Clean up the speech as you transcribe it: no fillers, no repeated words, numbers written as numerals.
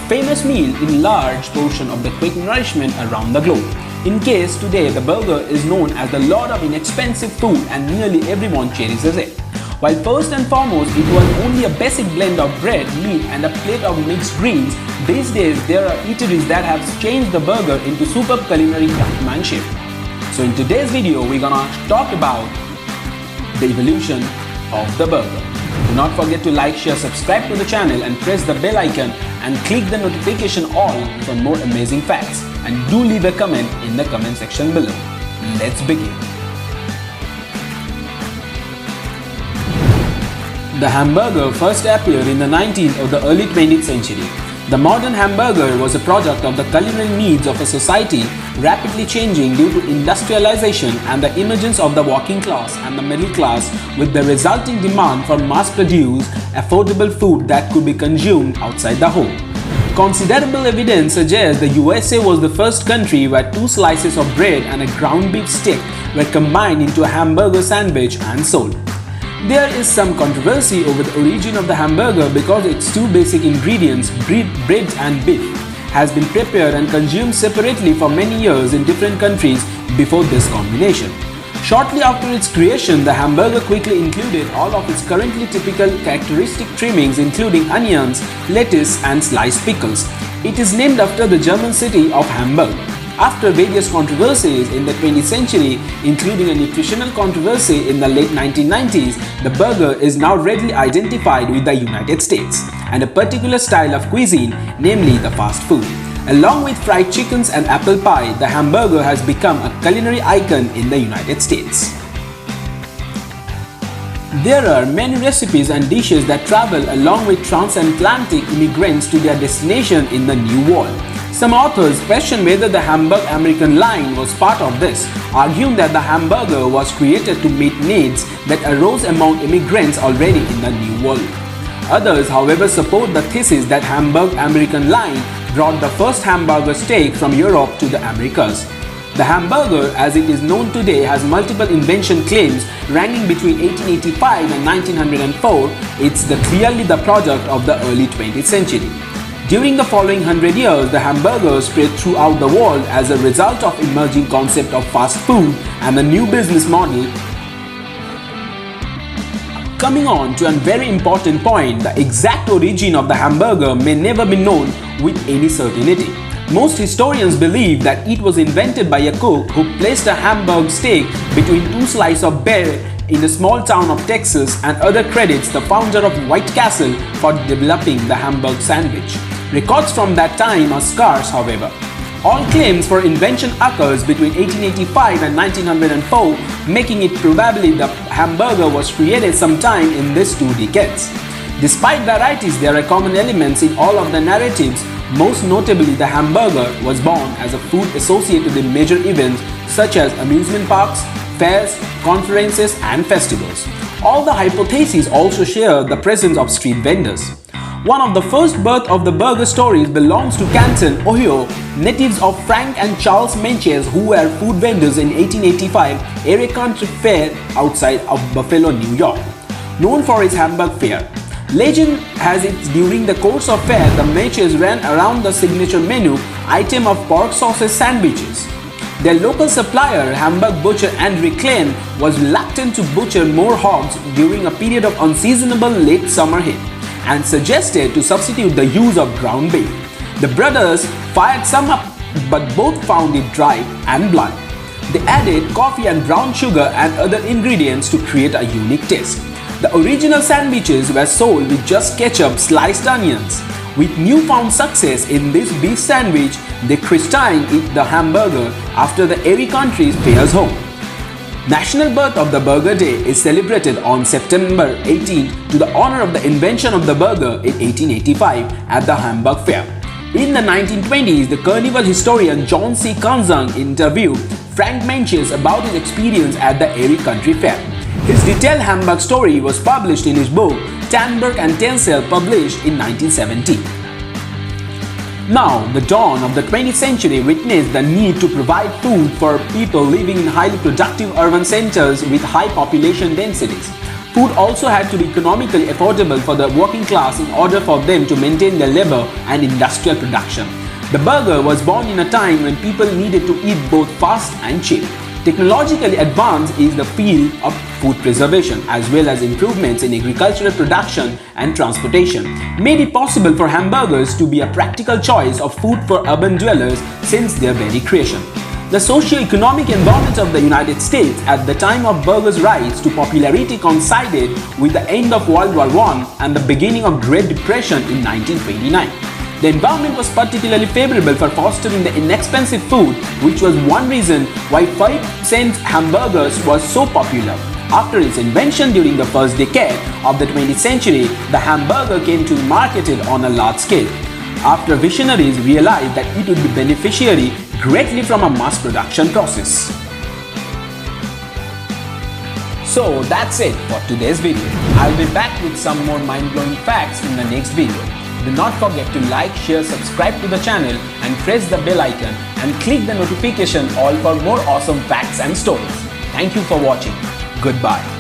famous meal in large portion of the quick nourishment around the globe. In case today the burger is known as the lord of inexpensive food and nearly everyone cherishes it. While first and foremost it was only a basic blend of bread, meat and a plate of mixed greens, these days there are eateries that have changed the burger into superb culinary craftsmanship. So in today's video we're gonna talk about the evolution of the burger. Do not forget to like, share, subscribe to the channel and press the bell icon and click the notification all for more amazing facts. And do leave a comment in the comment section below. Let's begin. The hamburger first appeared in the 19th or the early 20th century. The modern hamburger was a product of the culinary needs of a society rapidly changing due to industrialization and the emergence of the working class and the middle class, with the resulting demand for mass-produced, affordable food that could be consumed outside the home. Considerable evidence suggests the USA was the first country where 2 slices of bread and a ground beef stick were combined into a hamburger sandwich and sold. There is some controversy over the origin of the hamburger because its 2 basic ingredients, bread and beef, has been prepared and consumed separately for many years in different countries before this combination. Shortly after its creation, the hamburger quickly included all of its currently typical characteristic trimmings including onions, lettuce and sliced pickles. It is named after the German city of Hamburg. After various controversies in the 20th century, including a nutritional controversy in the late 1990s, the burger is now readily identified with the United States and a particular style of cuisine, namely the fast food. Along with fried chickens and apple pie, the hamburger has become a culinary icon in the United States. There are many recipes and dishes that travel along with transatlantic immigrants to their destination in the New World. Some authors question whether the Hamburg American line was part of this, arguing that the hamburger was created to meet needs that arose among immigrants already in the New World. Others, however, support the thesis that Hamburg American line brought the first hamburger steak from Europe to the Americas. The hamburger, as it is known today, has multiple invention claims ranking between 1885 and 1904. It's clearly the product of the early 20th century. During the following 100 years, the hamburger spread throughout the world as a result of emerging concept of fast food and the new business model. Coming on to a very important point, the exact origin of the hamburger may never be known with any certainty. Most historians believe that it was invented by a cook who placed a Hamburg steak between 2 slices of bread in the small town of Texas, and other credits the founder of White Castle for developing the Hamburg sandwich. Records from that time are scarce, however. All claims for invention occurs between 1885 and 1904, making it probably the hamburger was created sometime in these 2 decades. Despite varieties, there are common elements in all of the narratives. Most notably, the hamburger was born as a food associated with major events such as amusement parks, fairs, conferences and festivals. All the hypotheses also share the presence of street vendors. One of the first birth of the burger stories belongs to Canton, Ohio. Natives of Frank and Charles Menches, who were food vendors in 1885 area country fair outside of Buffalo, New York, known for its Hamburg fair. Legend has it during the course of fair, the Menches ran around the signature menu item of pork sausage sandwiches. Their local supplier, Hamburg butcher Andre Klein, was reluctant to butcher more hogs during a period of unseasonable late summer heat and suggested to substitute the use of ground beef. The brothers fired some up, but both found it dry and blunt. They added coffee and brown sugar and other ingredients to create a unique taste. The original sandwiches were sold with just ketchup, sliced onions. With newfound success in this beef sandwich, they christened it the hamburger after the Erie country's fair's home. National birth of the Burger Day is celebrated on September 18 to the honor of the invention of the burger in 1885 at the Hamburg Fair. In the 1920s, the carnival historian John C. Kanzang interviewed Frank Menches about his experience at the Erie Country Fair. His detailed Hamburg story was published in his book Tannenberg and Tencel, published in 1917. Now, the dawn of the 20th century witnessed the need to provide food for people living in highly productive urban centers with high population densities. Food also had to be economically affordable for the working class in order for them to maintain their labor and industrial production. The burger was born in a time when people needed to eat both fast and cheap. Technologically advanced is the field of food preservation, as well as improvements in agricultural production and transportation, made it possible for hamburgers to be a practical choice of food for urban dwellers since their very creation. The socio-economic environment of the United States at the time of burgers' rise to popularity coincided with the end of World War I and the beginning of Great Depression in 1929. The environment was particularly favorable for fostering the inexpensive food, which was one reason why 5-cent hamburgers was so popular. After its invention during the first decade of the 20th century, the hamburger came to be marketed on a large scale, after visionaries realized that it would be beneficiary greatly from a mass production process. So that's it for today's video. I'll be back with some more mind-blowing facts in the next video. Do not forget to like, share, subscribe to the channel and press the bell icon and click the notification all for more awesome facts and stories. Thank you for watching. Goodbye.